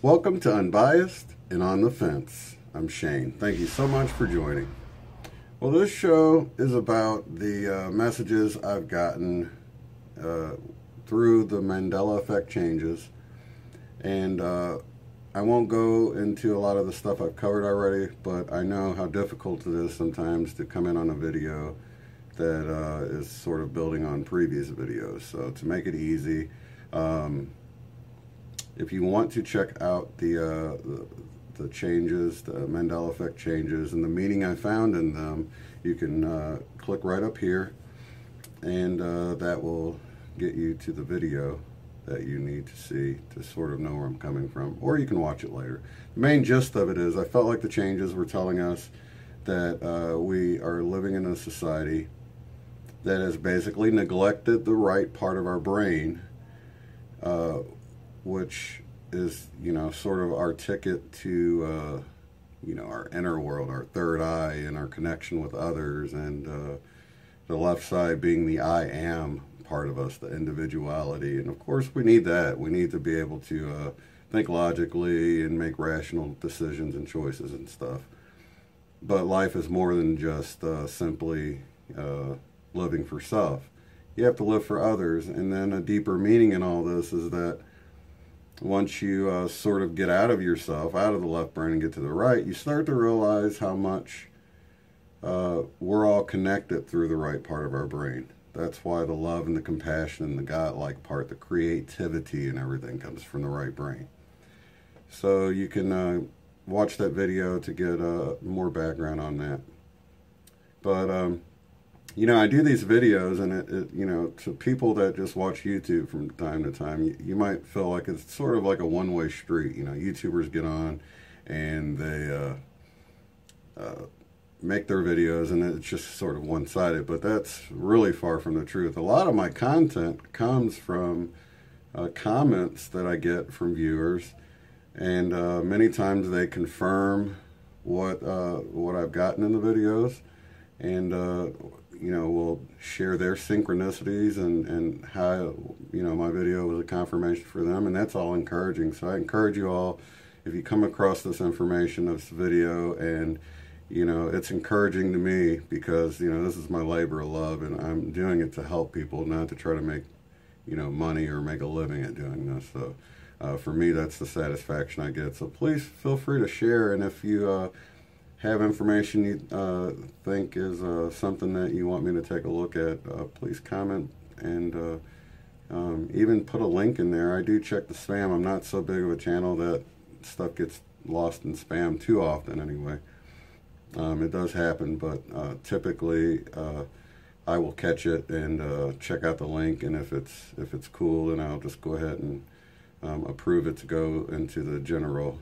Welcome to Unbiased and On the Fence. I'm Shane. Thank you so much for joining. Well, this show is about the messages I've gotten through the Mandela Effect changes. And I won't go into a lot of the stuff I've covered already, but I know how difficult it is sometimes to come in on a video that is sort of building on previous videos. So to make it easy, if you want to check out the changes, the Mandela Effect changes, and the meaning I found in them, you can click right up here, and that will get you to the video that you need to see to sort of know where I'm coming from, or you can watch it later. The main gist of it is I felt like the changes were telling us that we are living in a society that has basically neglected the right part of our brain, which is, you know, sort of our ticket to, you know, our inner world, our third eye, and our connection with others, and the left side being the I am part of us, the individuality. And of course we need that. We need to be able to think logically and make rational decisions and choices and stuff. But life is more than just simply living for self. You have to live for others, and then a deeper meaning in all this is that once you sort of get out of yourself, out of the left brain, and get to the right, you start to realize how much we're all connected through the right part of our brain. That's why the love and the compassion and the godlike part, the creativity and everything, comes from the right brain. So you can watch that video to get more background on that. But you know, I do these videos, and it you know, to people that just watch YouTube from time to time, you might feel like it's sort of like a one-way street. You know, YouTubers get on and they make their videos, and it's just sort of one-sided, but that's really far from the truth. A lot of my content comes from comments that I get from viewers, and many times they confirm what I've gotten in the videos, and you know, will share their synchronicities and how, you know, my video was a confirmation for them, and that's all encouraging. So I encourage you all, if you come across this information, this video, and you know, it's encouraging to me, because, you know, this is my labor of love, and I'm doing it to help people, not to try to make, you know, money or make a living at doing this. So for me, that's the satisfaction I get. So please feel free to share, and if you have information you think is something that you want me to take a look at, please comment, and even put a link in there. I do check the spam. I'm not so big of a channel that stuff gets lost in spam too often anyway. It does happen, but typically I will catch it and check out the link, and if it's cool, then I'll just go ahead and approve it to go into the general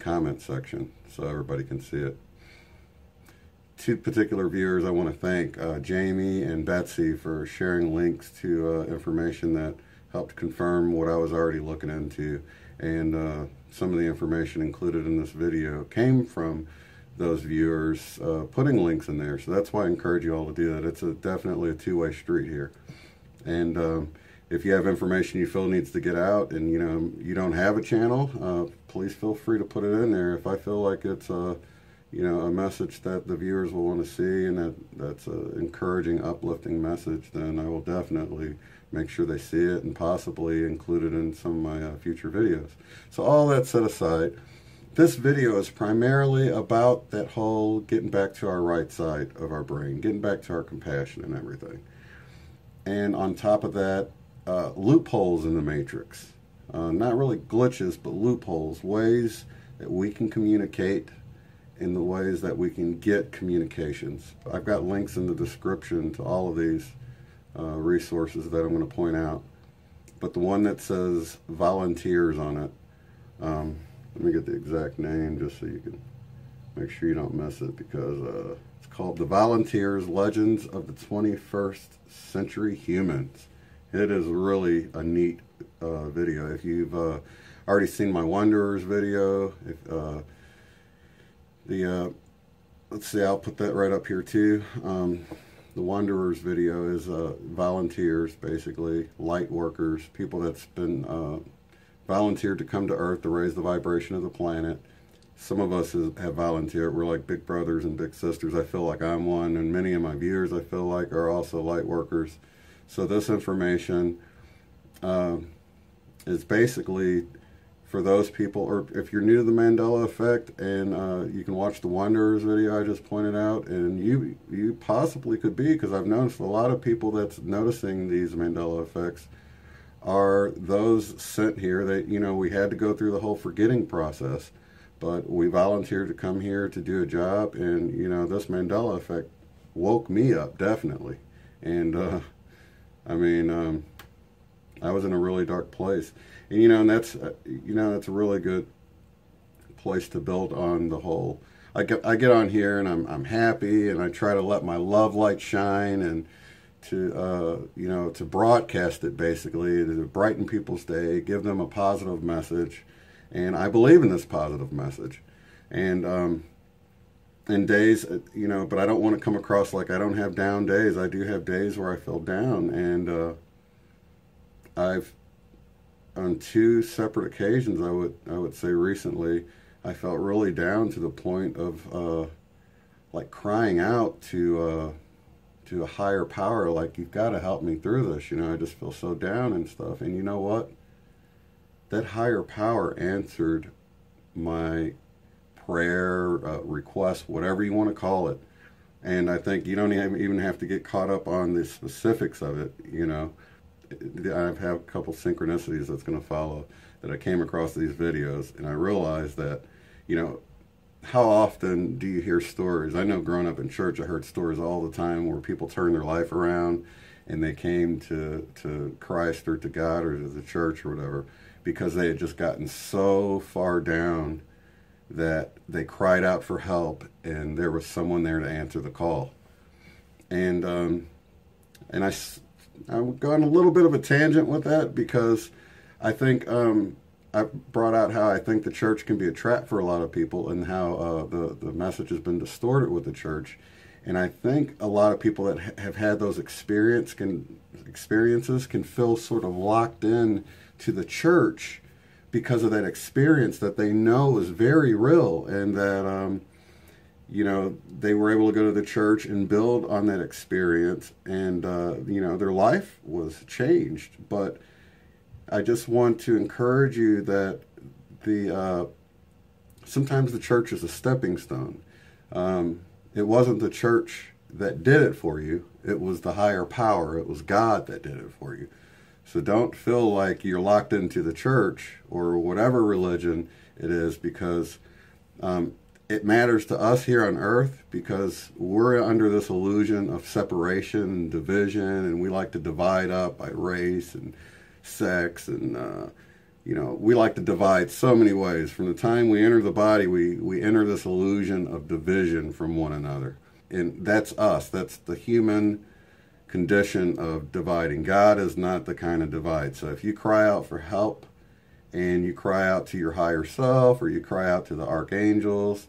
comment section so everybody can see it. Two particular viewers I want to thank, Jamie and Betsy, for sharing links to information that helped confirm what I was already looking into, and some of the information included in this video came from those viewers putting links in there. So that's why I encourage you all to do that. It's definitely a two-way street here. And if you have information you feel needs to get out, and you know you don't have a channel, please feel free to put it in there. If I feel like it's you know, a message that the viewers will want to see, and that's an encouraging, uplifting message, then I will definitely make sure they see it, and possibly include it in some of my future videos. So all that set aside, this video is primarily about that whole getting back to our right side of our brain, getting back to our compassion and everything. And on top of that, loopholes in the matrix. Not really glitches, but loopholes, ways that we can communicate in the ways that we can get communications. I've got links in the description to all of these resources that I'm going to point out. But the one that says volunteers on it, let me get the exact name just so you can make sure you don't miss it, because it's called The Volunteers, Legends of the 21st Century Humans. It is really a neat video. If you've already seen my Wanderers video, if let's see, I'll put that right up here too. the Wanderers video is volunteers, basically, light workers, people that's been volunteered to come to Earth to raise the vibration of the planet. Some of us have volunteered. We're like big brothers and big sisters. I feel like I'm one, and many of my viewers, I feel like, are also light workers. So this information is basically for those people, or if you're new to the Mandela Effect, and you can watch the Wanderers video I just pointed out, and you possibly could be, because I've noticed a lot of people that's noticing these Mandela Effects are those sent here that, we had to go through the whole forgetting process, but we volunteered to come here to do a job, and, this Mandela Effect woke me up, definitely. And, I was in a really dark place. And, that's a really good place to build on the whole. I get on here and I'm happy, and I try to let my love light shine, and to broadcast it, basically, to brighten people's day, give them a positive message. And I believe in this positive message. And in days, but I don't want to come across like I don't have down days. I do have days where I feel down, and I've, on 2 separate occasions, I would say recently, I felt really down to the point of like crying out to a higher power, like, you've got to help me through this. I just feel so down and stuff. And you know what? That higher power answered my prayer, request, whatever you want to call it. And I think you don't even have to get caught up on the specifics of it. I have a couple synchronicities that's going to follow that I came across these videos, and I realized that, how often do you hear stories? I know growing up in church, I heard stories all the time where people turned their life around and they came to Christ or to God or to the church or whatever because they had just gotten so far down that they cried out for help, and there was someone there to answer the call. And I've gone a little bit of a tangent with that because I think I brought out how I think the church can be a trap for a lot of people, and how the message has been distorted with the church. And I think a lot of people that have had those experiences can feel sort of locked in to the church because of that experience that they know is very real, and that they were able to go to the church and build on that experience, and their life was changed. But I just want to encourage you that sometimes the church is a stepping stone. It wasn't the church that did it for you. It was the higher power. It was God that did it for you. So don't feel like you're locked into the church or whatever religion it is, because it matters to us here on earth, because we're under this illusion of separation and division, and we like to divide up by race and sex, and we like to divide so many ways. From the time we enter the body, we enter this illusion of division from one another, and that's us. That's the human condition of dividing. God is not the kind of divide. So if you cry out for help, and you cry out to your higher self, or you cry out to the archangels,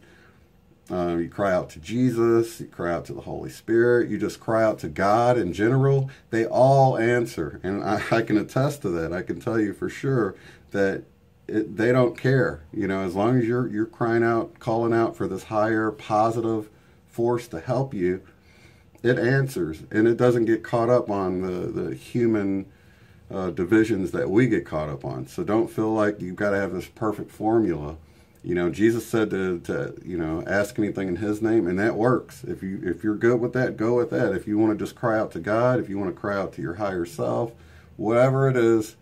you cry out to Jesus, you cry out to the Holy Spirit, you just cry out to God in general, they all answer. And I can attest to that. I can tell you for sure that they don't care. As long as you're crying out, calling out for this higher positive force to help you, it answers. And it doesn't get caught up on the human divisions that we get caught up on. So don't feel like you've got to have this perfect formula. Jesus said to ask anything in His name, and that works. If you're good with that, go with that. If you want to just cry out to God, if you want to cry out to your higher self, whatever it is,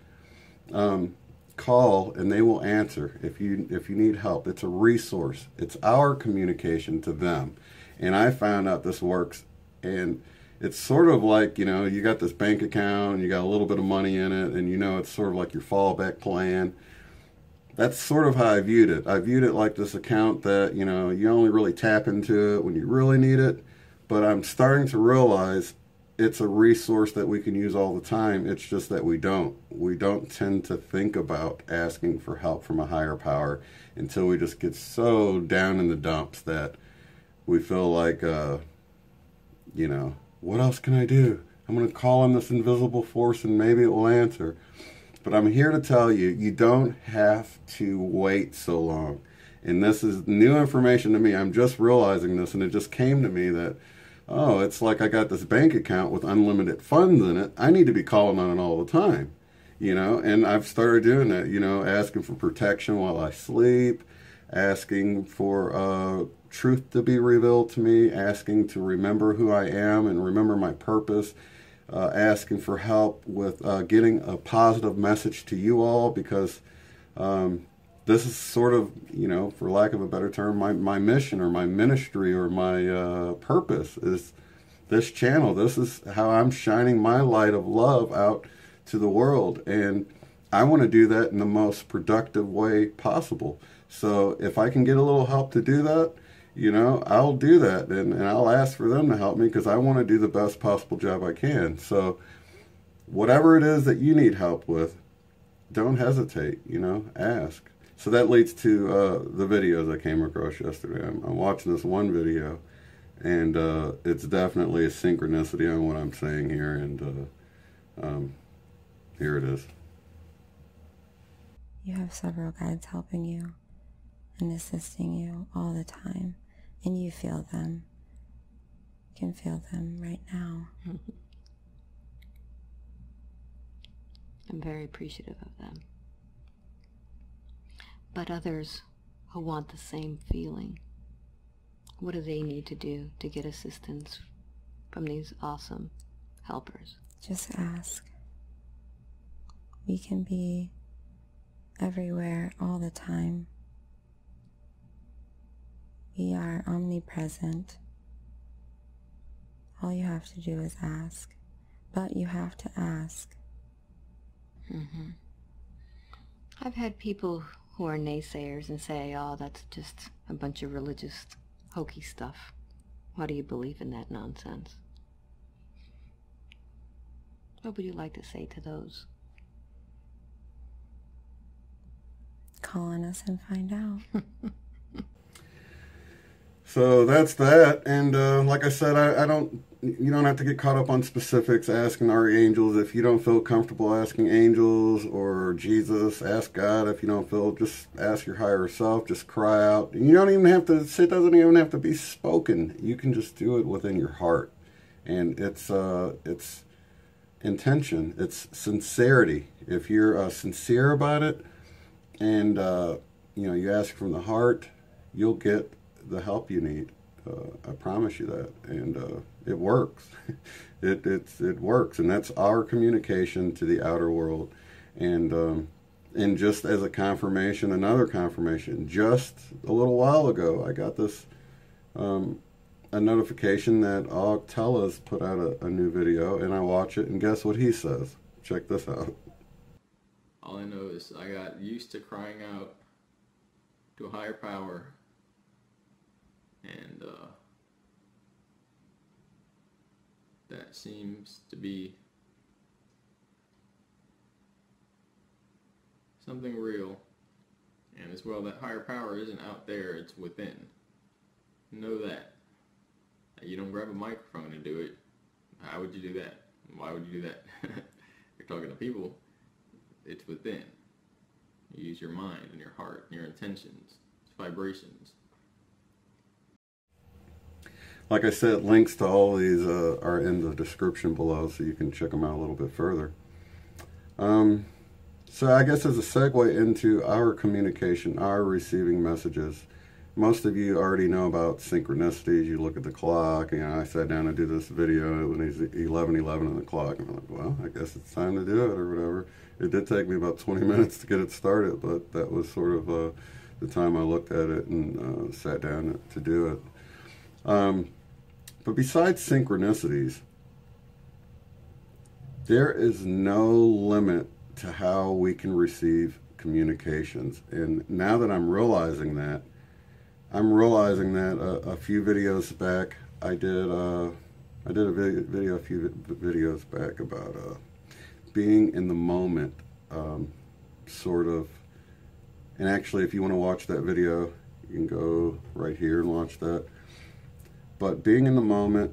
call and they will answer. If you need help, it's a resource. It's our communication to them. And I found out this works, and it's sort of like, you got this bank account and you got a little bit of money in it, and it's sort of like your fallback plan. That's sort of how I viewed it. I viewed it like this account that, you only really tap into it when you really need it. But I'm starting to realize it's a resource that we can use all the time. It's just that we don't. We don't tend to think about asking for help from a higher power until we just get so down in the dumps that we feel like, what else can I do? I'm going to call on this invisible force and maybe it will answer. But I'm here to tell you, you don't have to wait so long. And this is new information to me. I'm just realizing this, and it just came to me that, oh, it's like I got this bank account with unlimited funds in it. I need to be calling on it all the time, you know, and I've started doing that, you know, asking for protection while I sleep, asking for truth to be revealed to me, asking to remember who I am and remember my purpose, asking for help with getting a positive message to you all, because this is sort of, you know, for lack of a better term, my mission or my ministry or my purpose is this channel. This is how I'm shining my light of love out to the world. And I want to do that in the most productive way possible. So if I can get a little help to do that, you know, I'll do that. And I'll ask for them to help me, because I want to do the best possible job I can. So whatever it is that you need help with, don't hesitate, you know, ask. So that leads to the videos I came across yesterday. I'm watching this one video, and it's definitely a synchronicity on what I'm saying here, and here it is. You have several guides helping you and assisting you all the time, and you feel them. You can feel them right now. I'm very appreciative of them. But others who want the same feeling, what do they need to do to get assistance from these awesome helpers? Just ask. We can be everywhere all the time. We are omnipresent. All you have to do is ask. But you have to ask. I've had people who are naysayers and say, oh, that's just a bunch of religious hokey stuff. Why do you believe in that nonsense? What would you like to say to those? Call on us and find out. So that's that. And like I said, you don't have to get caught up on specifics asking archangels. If you don't feel comfortable asking angels or Jesus, ask God. If you don't feel, just ask your higher self. Just cry out. You don't even have to, it doesn't even have to be spoken. You can just do it within your heart. And it's intention. It's sincerity. If you're sincere about it and, you know, you ask from the heart, you'll get the help you need. I promise you that. And it works. It works, and that's our communication to the outer world. And just as a confirmation, another confirmation, just a little while ago I got this a notification that Og Tella's put out a new video, and I watch it, and guess what he says? Check this out. All I know is I got used to crying out to a higher power, and that seems to be something real. And as well, that higher power isn't out there, it's within. Know that. You don't grab a microphone and do it. How would you do that? Why would you do that? You're talking to people. It's within. You use your mind and your heart and your intentions, vibrations. Like I said, links to all these are in the description below, so you can check them out a little bit further. So I guess as a segue into our communication, our receiving messages, most of you already know about synchronicities. You look at the clock, and I sat down to do this video when it's 11:11 on the clock, and I'm like, well, I guess it's time to do it or whatever. It did take me about 20 minutes to get it started, but that was sort of the time I looked at it and sat down to do it. But besides synchronicities, there is no limit to how we can receive communications. And now that I'm realizing that, a few videos back, I did a video a few videos back about being in the moment, sort of. And actually, if you want to watch that video, you can go right here and watch that. But being in the moment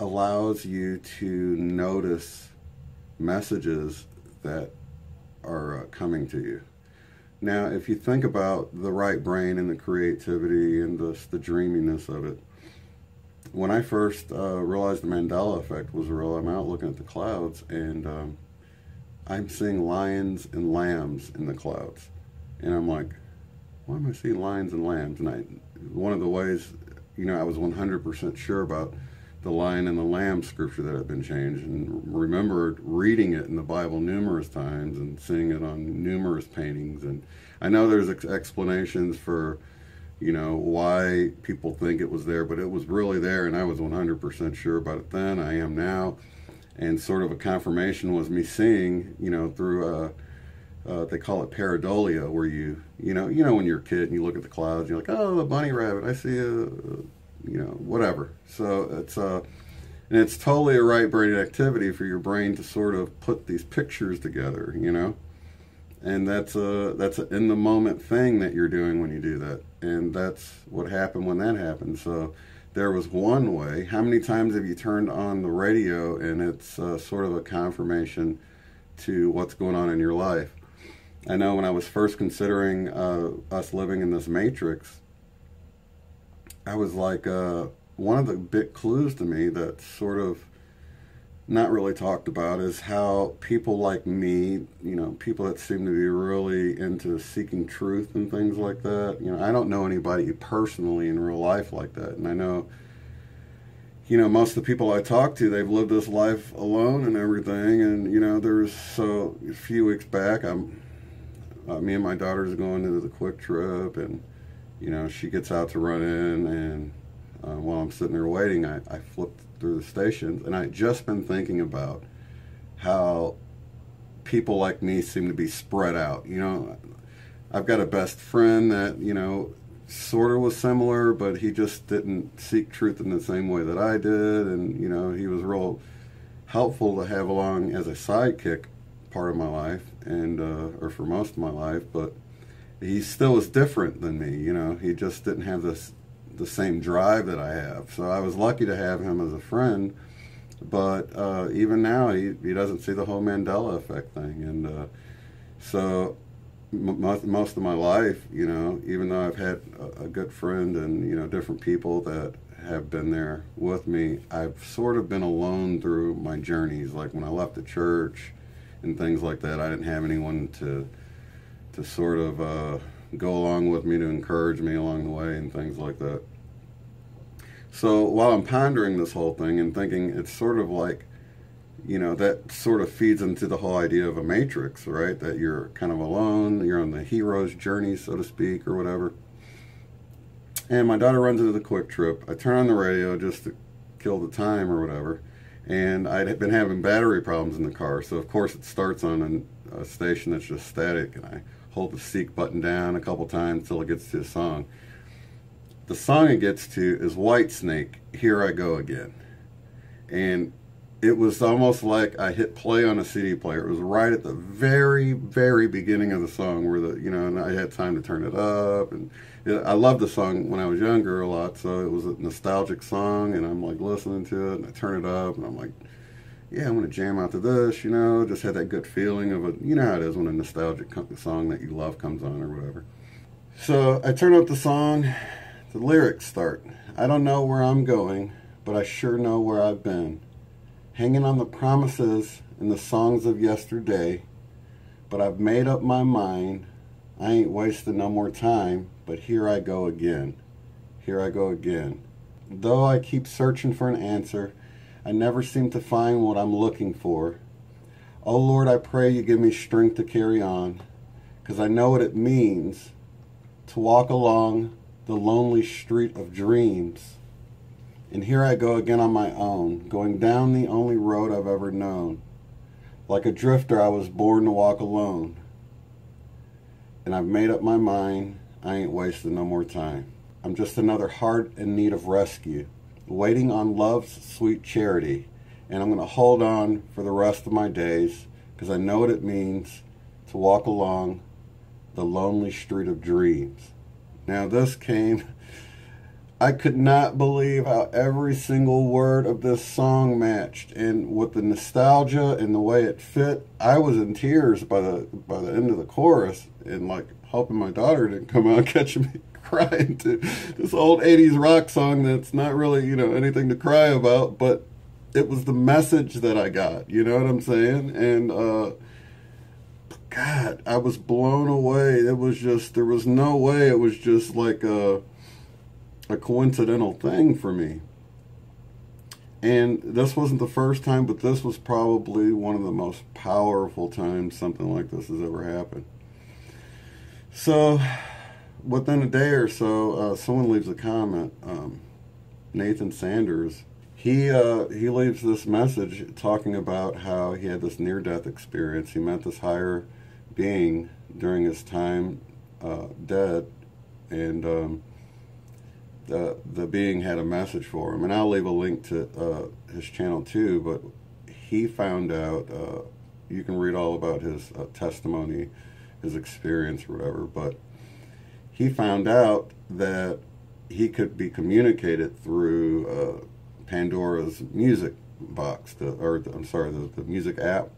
allows you to notice messages that are coming to you. Now, if you think about the right brain and the creativity and the dreaminess of it, when I first realized the Mandela Effect was real, I'm out looking at the clouds, and I'm seeing lions and lambs in the clouds. And I'm like, why am I seeing lions and lambs? And one of the ways, I was 100% sure about the lion and the lamb scripture that had been changed, and remembered reading it in the Bible numerous times and seeing it on numerous paintings. And I know there's explanations for, why people think it was there, but it was really there, and I was 100% sure about it then. I am now. And sort of a confirmation was me seeing, through they call it pareidolia, where when you're a kid and you look at the clouds, you're like, oh, the bunny rabbit, I see whatever. So it's totally a right brain activity for your brain to sort of put these pictures together, and that's an in the moment thing that you're doing when you do that. And that's what happened when that happened. So there was one way. How many times have you turned on the radio and it's sort of a confirmation to what's going on in your life? I know when I was first considering us living in this matrix, I was like, one of the big clues to me that's sort of not really talked about is how people like me, people that seem to be really into seeking truth and things like that. I don't know anybody personally in real life like that. And I know, most of the people I talk to, they've lived this life alone and everything. And, so a few weeks back, me and my daughter's going to the Quick Trip, and, she gets out to run in, and while I'm sitting there waiting, I flipped through the stations, and I had just been thinking about how people like me seem to be spread out. I've got a best friend that, sort of was similar, but he just didn't seek truth in the same way that I did, and, he was real helpful to have along as a sidekick part of my life, and or for most of my life, but he still was different than me. He just didn't have the same drive that I have. So I was lucky to have him as a friend, but even now he doesn't see the whole Mandela Effect thing. And so most of my life, even though I've had a good friend and different people that have been there with me, I've sort of been alone through my journeys. Like when I left the church and things like that, I didn't have anyone to sort of go along with me, to encourage me along the way and things like that. So while I'm pondering this whole thing and thinking, it's sort of like, that sort of feeds into the whole idea of a matrix, right? That you're kind of alone, you're on the hero's journey, so to speak, or whatever. And my daughter runs into the Quick Trip. I turn on the radio just to kill the time or whatever. And I'd been having battery problems in the car. So, of course, it starts on a station that's just static. And I hold the seek button down a couple times until it gets to a song. The song it gets to is Whitesnake, Here I Go Again. And it was almost like I hit play on a CD player. It was right at the very, very beginning of the song where and I had time to turn it up. And I loved the song when I was younger a lot, so it was a nostalgic song, and I'm like listening to it, and I turn it up, and I'm like, yeah, I'm going to jam out to this, just had that good feeling of how it is when a nostalgic song that you love comes on or whatever. So I turn up the song, the lyrics start. I don't know where I'm going, but I sure know where I've been. Hanging on the promises and the songs of yesterday, but I've made up my mind. I ain't wasting no more time, but here I go again. Here I go again. Though I keep searching for an answer, I never seem to find what I'm looking for. Oh Lord, I pray you give me strength to carry on, 'cause I know what it means to walk along the lonely street of dreams. And here I go again on my own, going down the only road I've ever known. Like a drifter, I was born to walk alone. And I've made up my mind, I ain't wasting no more time. I'm just another heart in need of rescue, waiting on love's sweet charity. And I'm going to hold on for the rest of my days, because I know what it means to walk along the lonely street of dreams. Now this came I could not believe how every single word of this song matched, and with the nostalgia and the way it fit, I was in tears by the end of the chorus, and like hoping my daughter didn't come out catching me crying to this old 80s rock song that's not really, you know, anything to cry about, but it was the message that I got, you know what I'm saying? And God, I was blown away. It was just, there was no way it was just like a coincidental thing for me. And this wasn't the first time, but this was probably one of the most powerful times something like this has ever happened. So within a day or so, someone leaves a comment. Nathan Sanders, he leaves this message talking about how he had this near-death experience. He met this higher being during his time dead, and the being had a message for him. And I'll leave a link to his channel too, but he found out, you can read all about his testimony, his experience or whatever, but he found out that he could be communicated through Pandora's music box, the music app,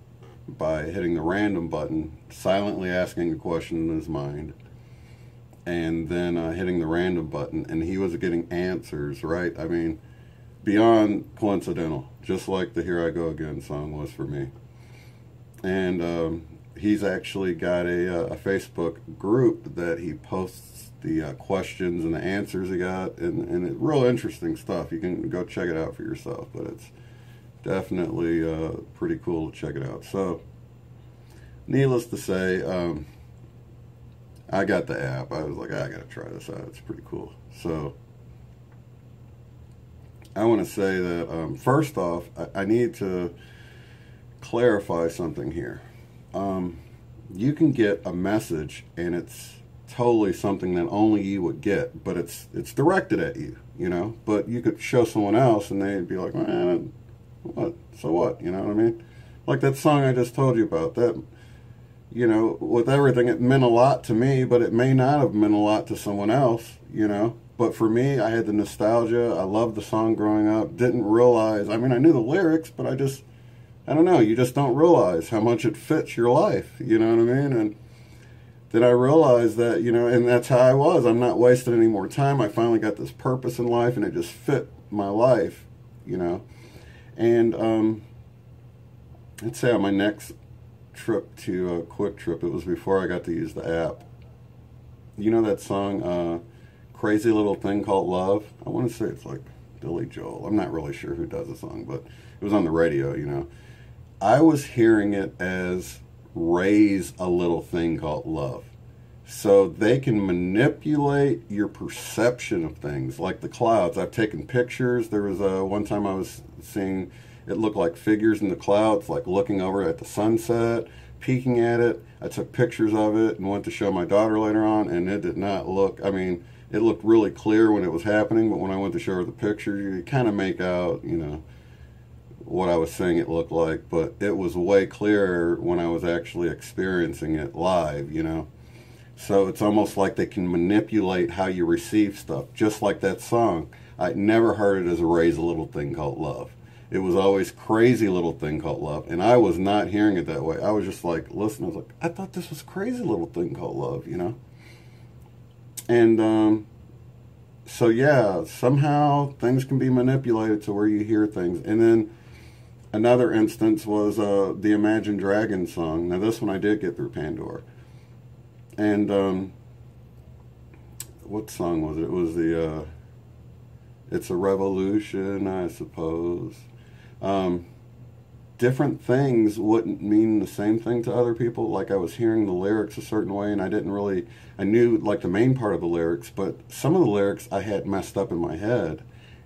by hitting the random button, silently asking a question in his mind, and then hitting the random button, and he was getting answers, right? I mean, beyond coincidental, just like the Here I Go Again song was for me. And he's actually got a Facebook group that he posts the questions and the answers he got, and it's real interesting stuff. You can go check it out for yourself, but it's definitely pretty cool to check it out. So, needless to say, I got the app. I was like, I gotta try this out. It's pretty cool. So, I want to say that, first off, I need to clarify something here. You can get a message, and it's totally something that only you would get, but it's directed at you, you know? But you could show someone else, and they'd be like, man, what? So what? You know what I mean? Like that song I just told you about, that, you know, with everything, it meant a lot to me, but it may not have meant a lot to someone else, you know? But for me, I had the nostalgia. I loved the song growing up. Didn't realize, I mean, I knew the lyrics, but I don't know, you just don't realize how much it fits your life, you know what I mean? And then I realized that, you know, and that's how I was. I'm not wasting any more time. I finally got this purpose in life, and it just fit my life, you know? And let's say on my next trip to Quick Trip, it was before I got to use the app. You know that song, Crazy Little Thing Called Love? I want to say it's like Billy Joel. I'm not really sure who does the song, but it was on the radio, you know. I was hearing it as raise a little thing called love. So they can manipulate your perception of things, like the clouds. I've taken pictures. There was one time I was seeing it looked like figures in the clouds, like looking over at the sunset, peeking at it. I took pictures of it and went to show my daughter later on, and it did not look, I mean, it looked really clear when it was happening, but when I went to show her the picture, you kind of make out, you know, what I was saying it looked like, but it was way clearer when I was actually experiencing it live, you know. So it's almost like they can manipulate how you receive stuff, just like that song. I never heard it as a raise a little thing called love. It was always crazy little thing called love, and I was not hearing it that way. I was just like, listen, I was like, I thought this was crazy little thing called love, you know. And so yeah, somehow things can be manipulated to where you hear things. And then another instance was the Imagine Dragons song. Now this one I did get through Pandora. And what song was it? It was the It's a Revolution, I suppose. Different things wouldn't mean the same thing to other people. Like I was hearing the lyrics a certain way, and I knew like the main part of the lyrics, but some of the lyrics I had messed up in my head.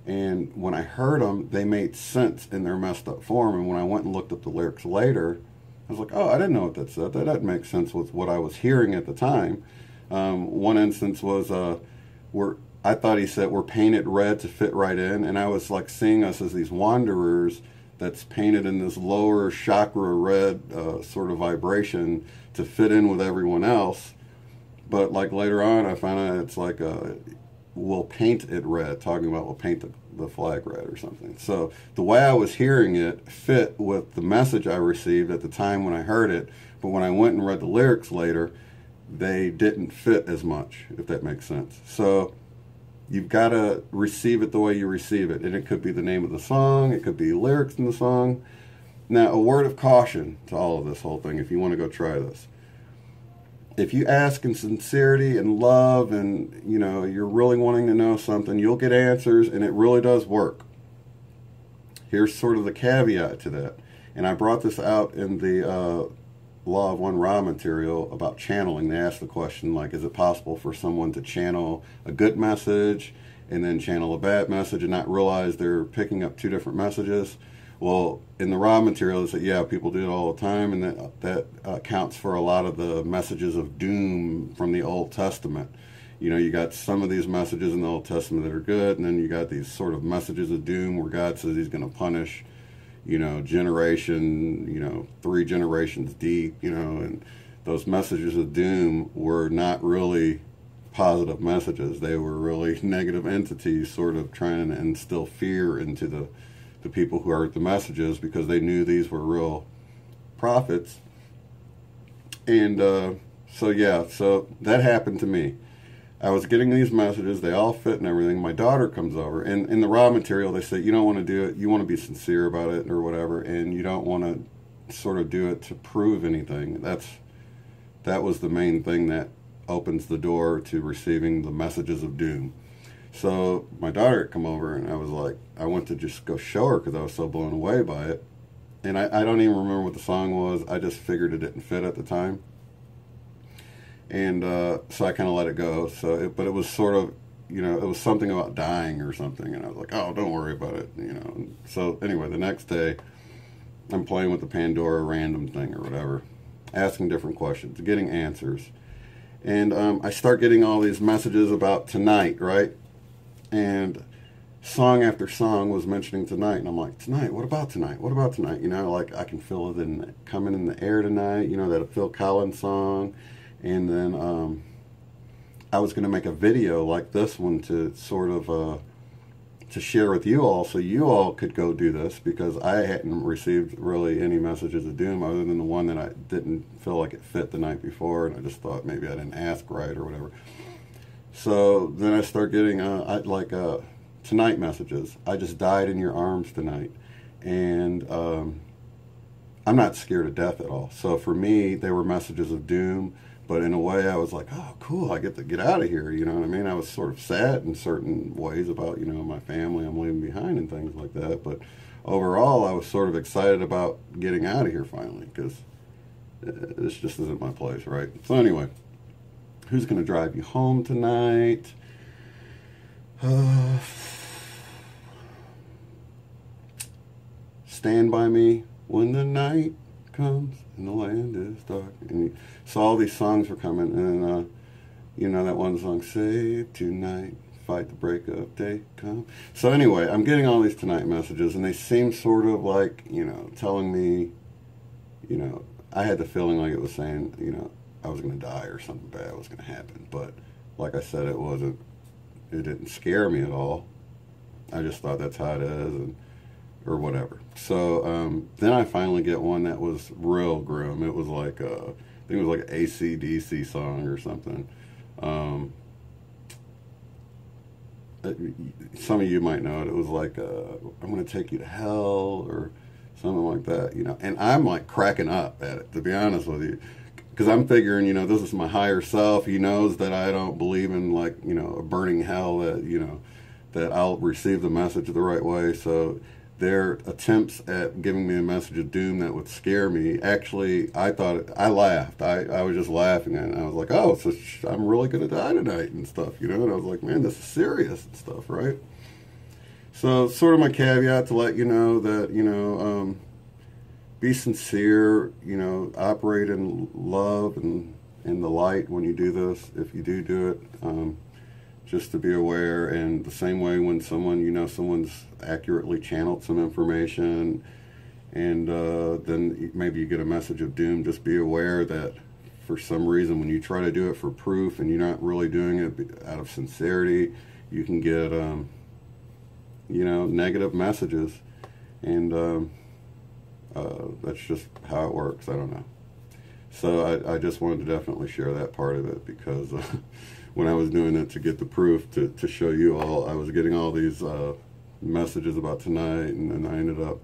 And when I heard them, they made sense in their messed up form. And when I went and looked up the lyrics later, I was like, oh, I didn't know what that said. That doesn't make sense with what I was hearing at the time. One instance was I thought he said, we're painted red to fit right in. And I was like seeing us as these wanderers that's painted in this lower chakra red sort of vibration to fit in with everyone else. But like later on, I found out it's like will paint it red, talking about will paint the flag red or something. So the way I was hearing it fit with the message I received at the time when I heard it, but when I went and read the lyrics later, they didn't fit as much, if that makes sense. So you've got to receive it the way you receive it, and it could be the name of the song, it could be lyrics in the song. Now, a word of caution to all of this whole thing, if you want to go try this. If you ask in sincerity and love and, you know, you're really wanting to know something, you'll get answers, and it really does work. Here's sort of the caveat to that. And I brought this out in the Law of One Ra material about channeling. They asked the question, like, is it possible for someone to channel a good message and then channel a bad message and not realize they're picking up two different messages? Well, in the Ra material, they say, yeah, people do it all the time, and that accounts for a lot of the messages of doom from the Old Testament. You know, you got some of these messages in the Old Testament that are good, and then you got these sort of messages of doom where God says he's going to punish, you know, generation, you know, 3 generations deep, you know, and those messages of doom were not really positive messages. They were really negative entities sort of trying to instill fear into the people who heard the messages, because they knew these were real prophets. And so that happened to me. I was getting these messages, they all fit and everything. My daughter comes over, and in the Ra material they say you don't want to do it, you want to be sincere about it or whatever, and you don't want to sort of do it to prove anything. That was the main thing that opens the door to receiving the messages of doom. So my daughter had come over, and I was like, I went to just go show her because I was so blown away by it. And I don't even remember what the song was. I just figured it didn't fit at the time. And so I kind of let it go. But it was sort of, you know, it was something about dying or something. And I was like, oh, don't worry about it, you know. And so anyway, the next day, I'm playing with the Pandora random thing or whatever, asking different questions, getting answers. And I start getting all these messages about tonight, right? And song after song was mentioning tonight, and I'm like, tonight? What about tonight? What about tonight? You know, like I can feel it coming in the air tonight. You know, that Phil Collins song. And then I was going to make a video like this one to sort of to share with you all, so you all could go do this, because I hadn't received really any messages of doom other than the one that I didn't feel like it fit the night before, and I just thought maybe I didn't ask right or whatever. So then I start getting tonight messages. I just died in your arms tonight. And I'm not scared of death at all. So for me, they were messages of doom. But in a way, I was like, oh, cool, I get to get out of here. You know what I mean? I was sort of sad in certain ways about, you know, my family I'm leaving behind and things like that. But overall, I was sort of excited about getting out of here finally, because this just isn't my place, right? So anyway. Who's going to drive you home tonight? Stand by me when the night comes and the land is dark. And so all these songs were coming, and you know that one song, Save Tonight, Fight the Break of Day Come. So anyway, I'm getting all these tonight messages, and they seem sort of like, you know, telling me, you know, I had the feeling like it was saying, you know, I was going to die or something bad was going to happen. But like I said, it didn't scare me at all. I just thought that's how it is, or whatever. So then I finally get one that was real grim. It was like, I think it was like an AC/DC song or something. Some of you might know it. It was like, I'm going to take you to hell or something like that, you know. And I'm like cracking up at it, to be honest with you. Because I'm figuring, you know, this is my higher self. He knows that I don't believe in, like, you know, a burning hell, that, you know, that I'll receive the message the right way. So their attempts at giving me a message of doom that would scare me, actually, I laughed. I was just laughing, and I was like, oh, so I'm really going to die tonight and stuff, you know? And I was like, man, this is serious and stuff, right? So sort of my caveat to let you know that, you know, be sincere, you know, operate in love and in the light when you do this, if you do it, just to be aware. And the same way when someone, you know, someone's accurately channeled some information, and then maybe you get a message of doom, just be aware that for some reason when you try to do it for proof and you're not really doing it out of sincerity, you can get, you know, negative messages, and that's just how it works. I don't know. So I just wanted to definitely share that part of it, because when I was doing it to get the proof to show you all, I was getting all these messages about tonight, and then I ended up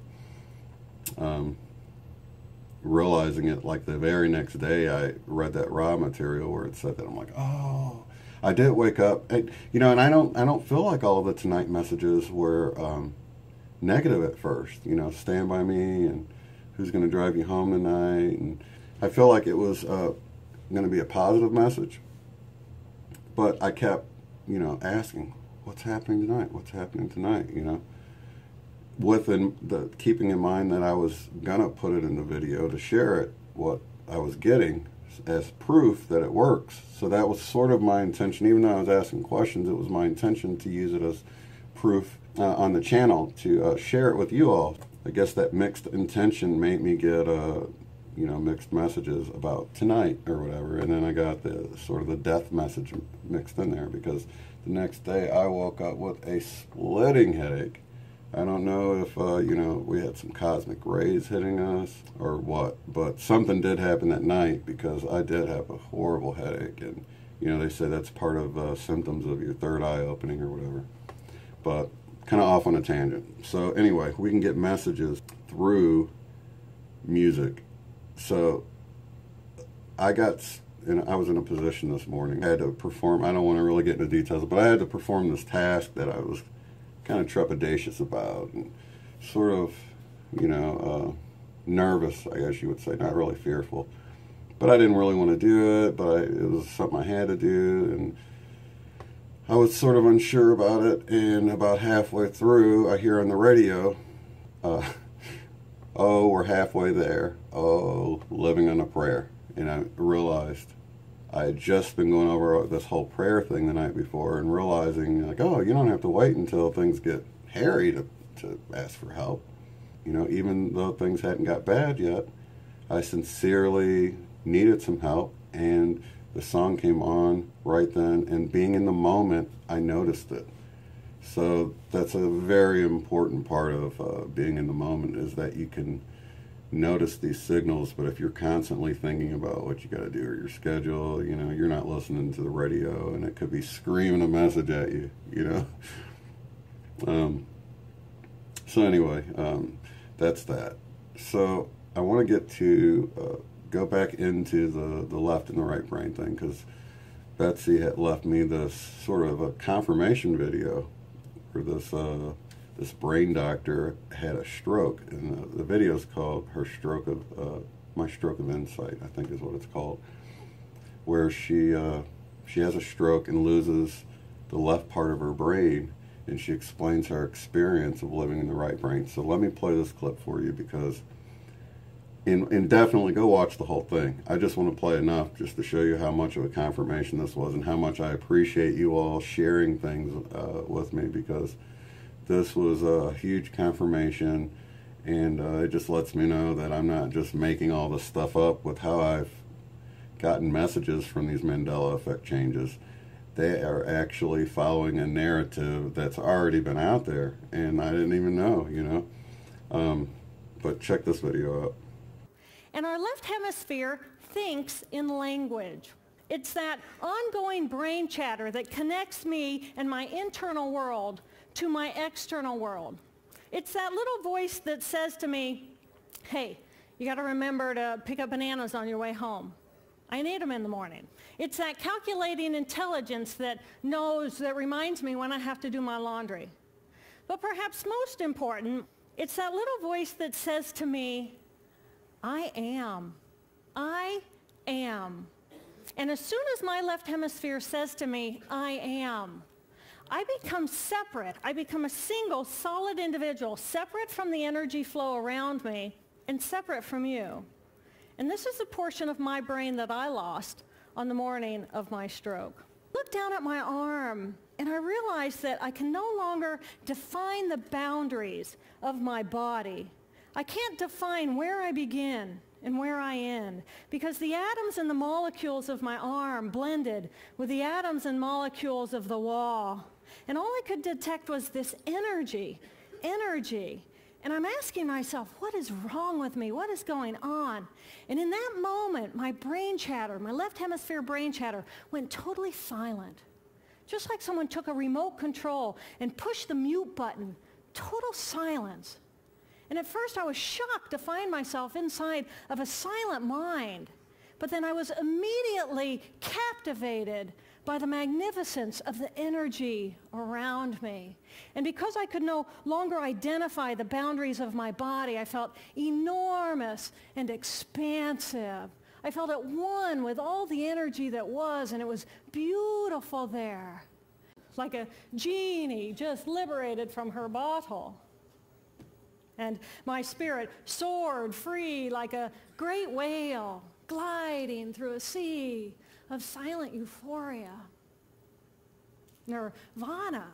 realizing it like the very next day. I read that raw material where it said that. I'm like, oh, I did wake up, and, you know, and I don't feel like all of the tonight messages were negative at first. You know, stand by me, and who's going to drive you home tonight, and I feel like it was going to be a positive message. But I kept, you know, asking, what's happening tonight? What's happening tonight? You know, keeping in mind that I was gonna put it in the video to share it, what I was getting as proof that it works. So that was sort of my intention. Even though I was asking questions, it was my intention to use it as proof on the channel to share it with you all. I guess that mixed intention made me get you know, mixed messages about tonight or whatever, and then I got the sort of the death message mixed in there, because the next day I woke up with a splitting headache. I don't know if you know, we had some cosmic rays hitting us or what, but something did happen that night, because I did have a horrible headache, and you know, they say that's part of symptoms of your third eye opening or whatever. But kind of off on a tangent. So anyway, we can get messages through music. So I was in a position this morning. I had to perform, I don't want to really get into details, but I had to perform this task that I was kind of trepidatious about, and sort of, you know, nervous, I guess you would say, not really fearful. But I didn't really want to do it, but it was something I had to do, and I was sort of unsure about it, and about halfway through, I hear on the radio, oh, we're halfway there. Oh, living on a prayer. And I realized I had just been going over this whole prayer thing the night before, and realizing, like, oh, you don't have to wait until things get hairy to ask for help. You know, even though things hadn't got bad yet, I sincerely needed some help, and the song came on right then, and being in the moment, I noticed it. So that's a very important part of being in the moment, is that you can notice these signals. But if you're constantly thinking about what you got to do or your schedule, you know, you're not listening to the radio, and it could be screaming a message at you, you know. So anyway, that's that. So I want to get to go back into the left and the right brain thing, because Betsy had left me this sort of a confirmation video where this brain doctor had a stroke, and the video is called My Stroke of Insight, I think is what it's called, where she has a stroke and loses the left part of her brain, and she explains her experience of living in the right brain. So let me play this clip for you, because and definitely go watch the whole thing. I just want to play enough just to show you how much of a confirmation this was, and how much I appreciate you all sharing things with me, because this was a huge confirmation, and it just lets me know that I'm not just making all this stuff up with how I've gotten messages from these Mandela Effect changes. They are actually following a narrative that's already been out there, and I didn't even know, you know. But check this video out. And our left hemisphere thinks in language. It's that ongoing brain chatter that connects me and my internal world to my external world. It's that little voice that says to me, hey, you got to remember to pick up bananas on your way home. I need them in the morning. It's that calculating intelligence that reminds me when I have to do my laundry. But perhaps most important, it's that little voice that says to me, I am. I am. And as soon as my left hemisphere says to me, I am, I become separate. I become a single, solid individual, separate from the energy flow around me and separate from you. And this is a portion of my brain that I lost on the morning of my stroke. Look down at my arm, and I realize that I can no longer define the boundaries of my body. I can't define where I begin and where I end, because the atoms and the molecules of my arm blended with the atoms and molecules of the wall. And all I could detect was this energy. And I'm asking myself, what is wrong with me? What is going on? And in that moment, my brain chatter, my left hemisphere brain chatter, went totally silent. Just like someone took a remote control and pushed the mute button. Total silence. And at first I was shocked to find myself inside of a silent mind. But then I was immediately captivated by the magnificence of the energy around me. And because I could no longer identify the boundaries of my body, I felt enormous and expansive. I felt at one with all the energy that was, and it was beautiful there. Like a genie just liberated from her bottle. And my spirit soared free like a great whale gliding through a sea of silent euphoria. Nirvana.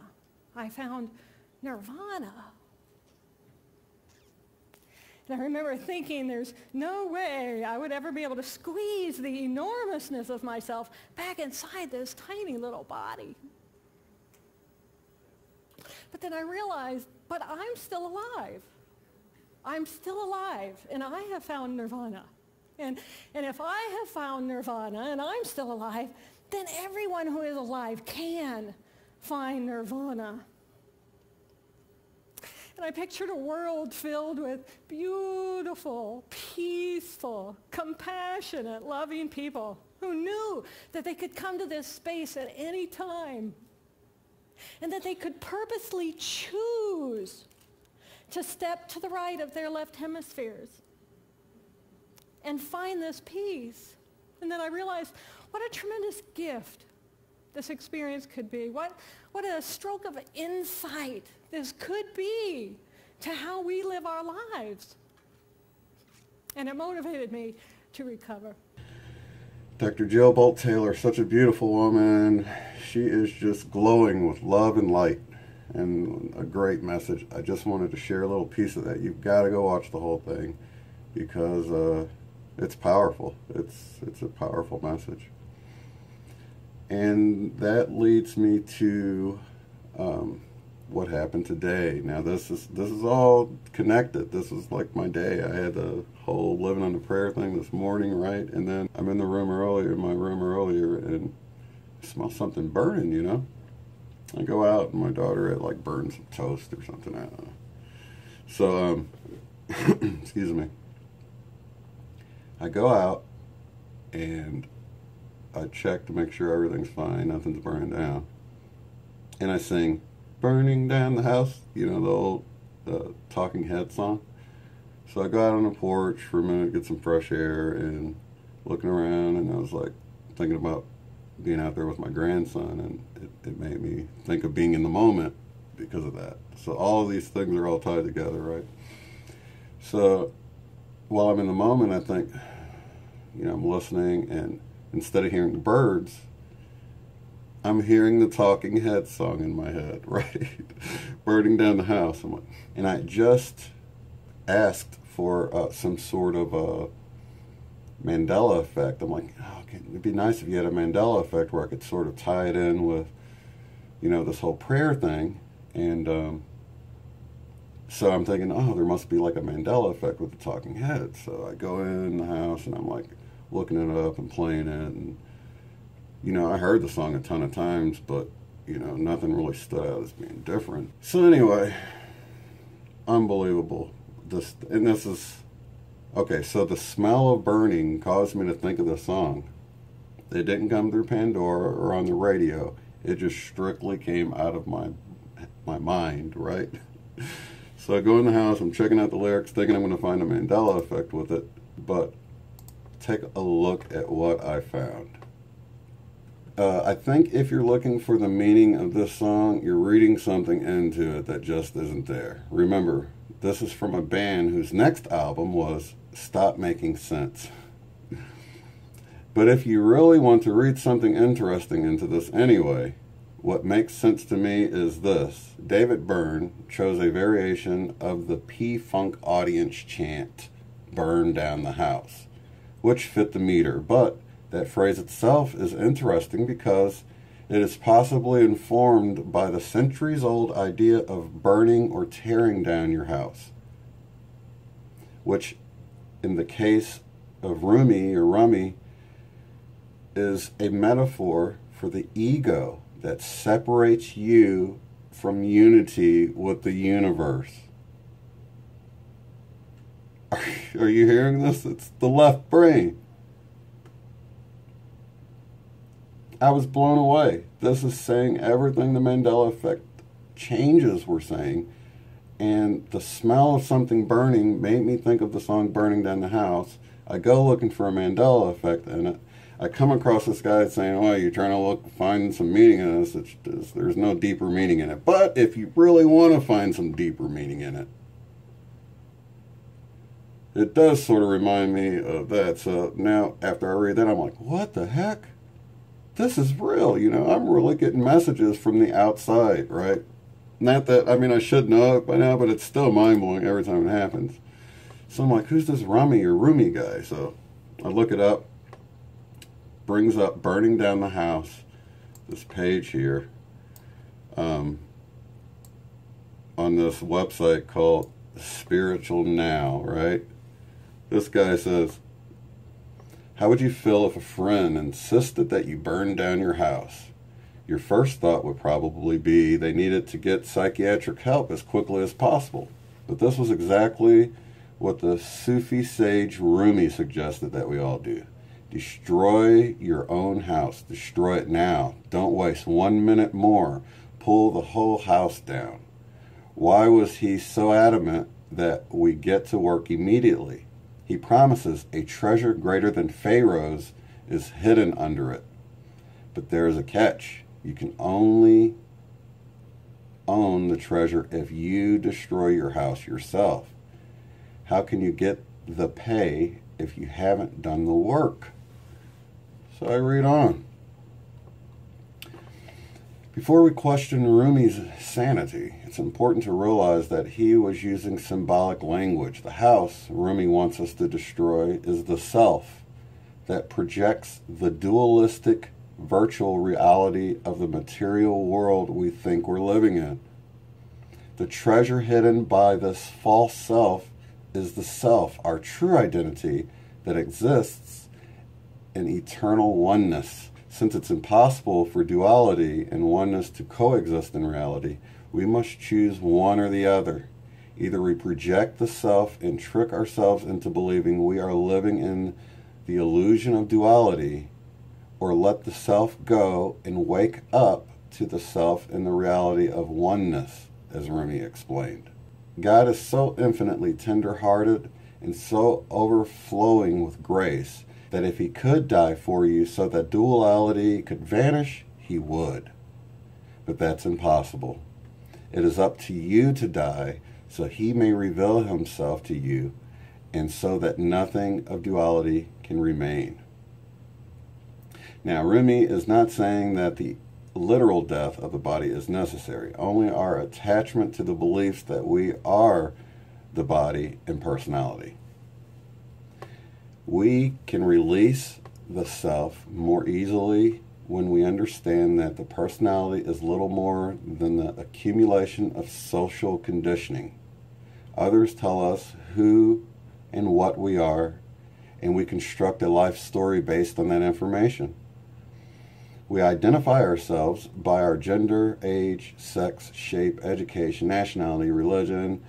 I found nirvana. And I remember thinking there's no way I would ever be able to squeeze the enormousness of myself back inside this tiny little body. But then I realized, but I'm still alive. I'm still alive, and I have found nirvana. And if I have found nirvana and I'm still alive, then everyone who is alive can find nirvana. And I pictured a world filled with beautiful, peaceful, compassionate, loving people who knew that they could come to this space at any time and that they could purposely choose to step to the right of their left hemispheres and find this peace. And then I realized what a tremendous gift this experience could be. What a stroke of insight this could be to how we live our lives. And it motivated me to recover. Dr. Jill Bolte Taylor, such a beautiful woman. She is just glowing with love and light and a great message. I just wanted to share a little piece of that. You've got to go watch the whole thing because it's powerful. It's a powerful message. And that leads me to what happened today. Now this is all connected. This is like my day. I had the whole living on the prayer thing this morning, right? And then I'm in my room earlier, and I smell something burning, you know? I go out, and my daughter had like burned some toast or something. I don't know. So, excuse me. I go out, and I check to make sure everything's fine, nothing's burning down. And I sing, "Burning Down the House," you know, the old Talking Head song. So I go out on the porch for a minute, get some fresh air, and looking around, and I was like thinking about being out there with my grandson, and it made me think of being in the moment because of that. So all of these things are all tied together, right? So while I'm in the moment, I think, you know, I'm listening, and instead of hearing the birds, I'm hearing the Talking Head song in my head, right? Burning Down the House. And I just asked for some sort of Mandela Effect. I'm like, oh, it'd be nice if you had a Mandela Effect where I could sort of tie it in with, you know, this whole prayer thing. And so I'm thinking, oh, there must be like a Mandela Effect with the Talking Head. So I go in the house, and I'm like looking it up and playing it. And, you know, I heard the song a ton of times, but, you know, nothing really stood out as being different. So anyway, unbelievable. This is, okay, so the smell of burning caused me to think of the song. It didn't come through Pandora or on the radio. It just strictly came out of my mind, right? So I go in the house, I'm checking out the lyrics, thinking I'm going to find a Mandela Effect with it, but take a look at what I found. I think if you're looking for the meaning of this song, you're reading something into it that just isn't there. Remember, this is from a band whose next album was Stop Making Sense. But if you really want to read something interesting into this anyway, what makes sense to me is this. David Byrne chose a variation of the P-Funk audience chant, "Burn Down the House," which fit the meter. But that phrase itself is interesting because It is possibly informed by the centuries-old idea of burning or tearing down your house, which in the case of Rumi, is a metaphor for the ego that separates you from unity with the universe. Are you hearing this? It's the left brain. I was blown away. This is saying everything the Mandela Effect changes were saying. And the smell of something burning made me think of the song Burning Down the House. I go looking for a Mandela Effect in it. I come across this guy saying, "Oh, you're trying to find some meaning in this. There's no deeper meaning in it." But if you really want to find some deeper meaning in it, it does sort of remind me of that. So now, after I read that, I'm like, what the heck? This is real, you know. I'm really getting messages from the outside, right? Not that, I mean, I should know it by now, but it's still mind-blowing every time it happens. So I'm like, who's this Rumi guy? So I look it up. Brings up Burning Down the House, this page here, on this website called Spiritual Now, right? This guy says, how would you feel if a friend insisted that you burn down your house? Your first thought would probably be they needed to get psychiatric help as quickly as possible. But this was exactly what the Sufi sage Rumi suggested that we all do. Destroy your own house. Destroy it now. Don't waste 1 minute more. Pull the whole house down. Why was he so adamant that we get to work immediately? He promises a treasure greater than Pharaoh's is hidden under it. But there is a catch. You can only own the treasure if you destroy your house yourself. How can you get the pay if you haven't done the work? So I read on. Before we question Rumi's sanity, it's important to realize that he was using symbolic language. The house Rumi wants us to destroy is the self that projects the dualistic virtual reality of the material world we think we're living in. The treasure hidden by this false self is the self, our true identity that exists in eternal oneness. Since it's impossible for duality and oneness to coexist in reality, we must choose one or the other. Either we project the self and trick ourselves into believing we are living in the illusion of duality, or let the self go and wake up to the self in the reality of oneness, as Rumi explained. God is so infinitely tender-hearted and so overflowing with grace that if he could die for you so that duality could vanish, he would. But that's impossible. It is up to you to die so he may reveal himself to you and so that nothing of duality can remain. Now, Rumi is not saying that the literal death of the body is necessary. Only our attachment to the beliefs that we are the body and personality. We can release the self more easily when we understand that the personality is little more than the accumulation of social conditioning. Others tell us who and what we are, and we construct a life story based on that information. We identify ourselves by our gender, age, sex, shape, education, nationality, religion,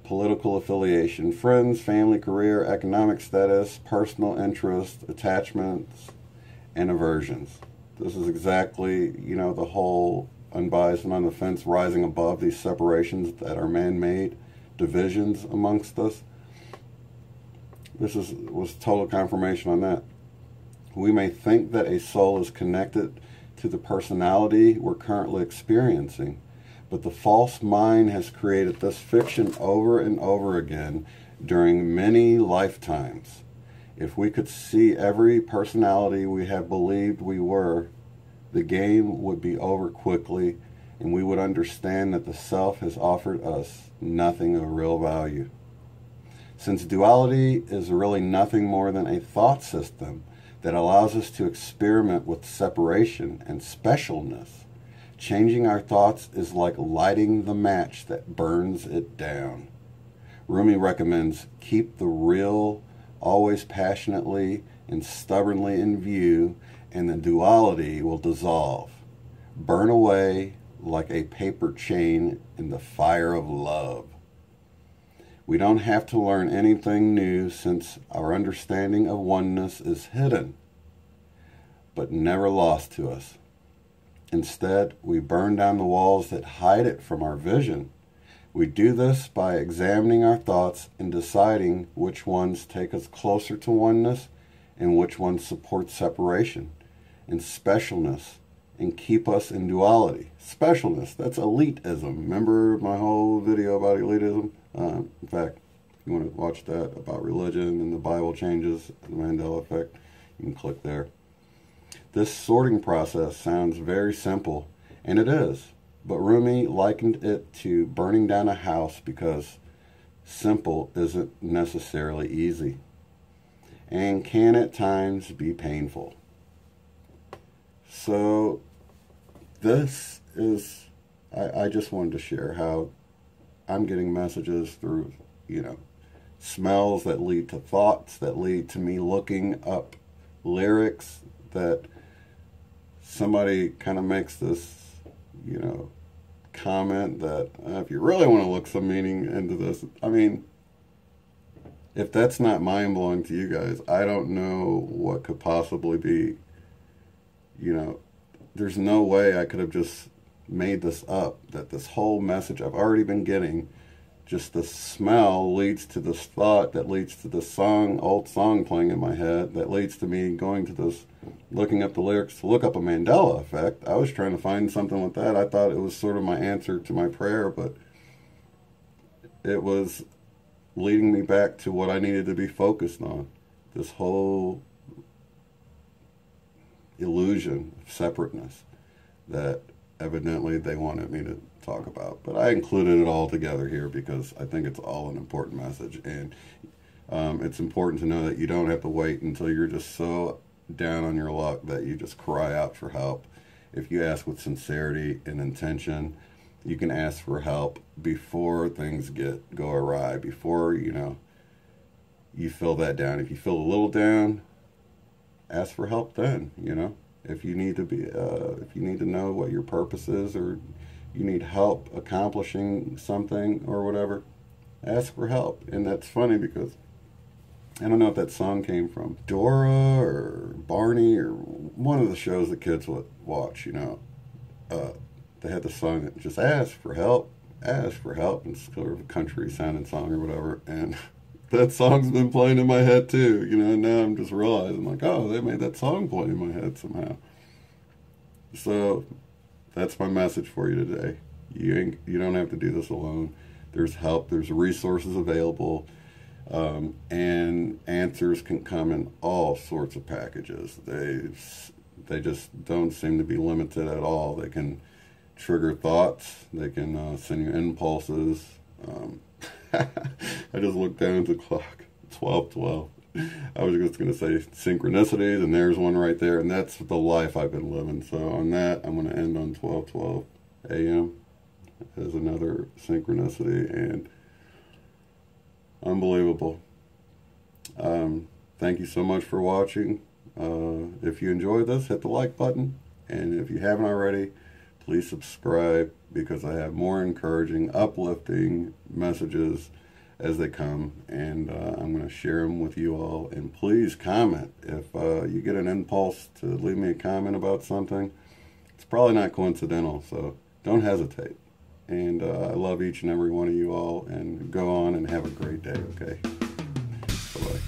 political affiliation, friends, family, career, economic status, personal interests, attachments, and aversions. This is exactly, the whole unbiased and on the fence rising above these separations that are man-made, divisions amongst us. This was total confirmation on that. We may think that a soul is connected to the personality we're currently experiencing, but the false mind has created this fiction over and over again during many lifetimes. If we could see every personality we have believed we were, the game would be over quickly, and we would understand that the self has offered us nothing of real value. Since duality is really nothing more than a thought system that allows us to experiment with separation and specialness. Changing our thoughts is like lighting the match that burns it down. Rumi recommends keep the real always passionately and stubbornly in view, and the duality will dissolve, burn away like a paper chain in the fire of love. We don't have to learn anything new since our understanding of oneness is hidden, but never lost to us. Instead, we burn down the walls that hide it from our vision. We do this by examining our thoughts and deciding which ones take us closer to oneness and which ones support separation and specialness and keep us in duality. Specialness, that's elitism. Remember my whole video about elitism? In fact, if you want to watch that about religion and the Bible changes, the Mandela Effect, you can click there. This sorting process sounds very simple, and it is, but Rumi likened it to burning down a house because simple isn't necessarily easy and can at times be painful. So this is, I just wanted to share how I'm getting messages through, smells that lead to thoughts, that lead to me looking up lyrics, that somebody kind of makes this, comment that if you really want to look some meaning into this, I mean, if that's not mind-blowing to you guys, I don't know what could possibly be. There's no way I could have just made this up, that this whole message I've already been getting, just the smell leads to this thought, that leads to the old song playing in my head, that leads to me going to this, looking up the lyrics to look up a Mandela Effect. I was trying to find something with that. I thought it was sort of my answer to my prayer, but it was leading me back to what I needed to be focused on. This whole illusion of separateness that evidently they wanted me to talk about. But I included it all together here because I think it's all an important message. And it's important to know that you don't have to wait until you're just so down on your luck that you just cry out for help. If you ask with sincerity and intention, you can ask for help before things go awry, before, you feel that down. If you feel a little down, ask for help then, If you need to if you need to know what your purpose is, or you need help accomplishing something or whatever, ask for help. And that's funny because I don't know if that song came from Dora or Barney or one of the shows that kids would watch, they had the song that just ask for help, and it's sort of a country sounding song or whatever, and that song's been playing in my head too, and now I'm just realizing, like, oh, they made that song play in my head somehow. So that's my message for you today. You don't have to do this alone. There's help, there's resources available, and answers can come in all sorts of packages. They just don't seem to be limited at all. They can trigger thoughts, they can send you impulses. I just looked down at the clock, 12:12. I was just going to say synchronicities, and there's one right there, and that's the life I've been living. So on that, I'm going to end on 12:12 a.m. as another synchronicity, and unbelievable. Thank you so much for watching. If you enjoyed this, hit the like button, and if you haven't already, please subscribe, because I have more encouraging, uplifting messages as they come, and I'm going to share them with you all. And please comment. If you get an impulse to leave me a comment about something, it's probably not coincidental, so don't hesitate. And I love each and every one of you all, and go on and have a great day, okay? Bye-bye.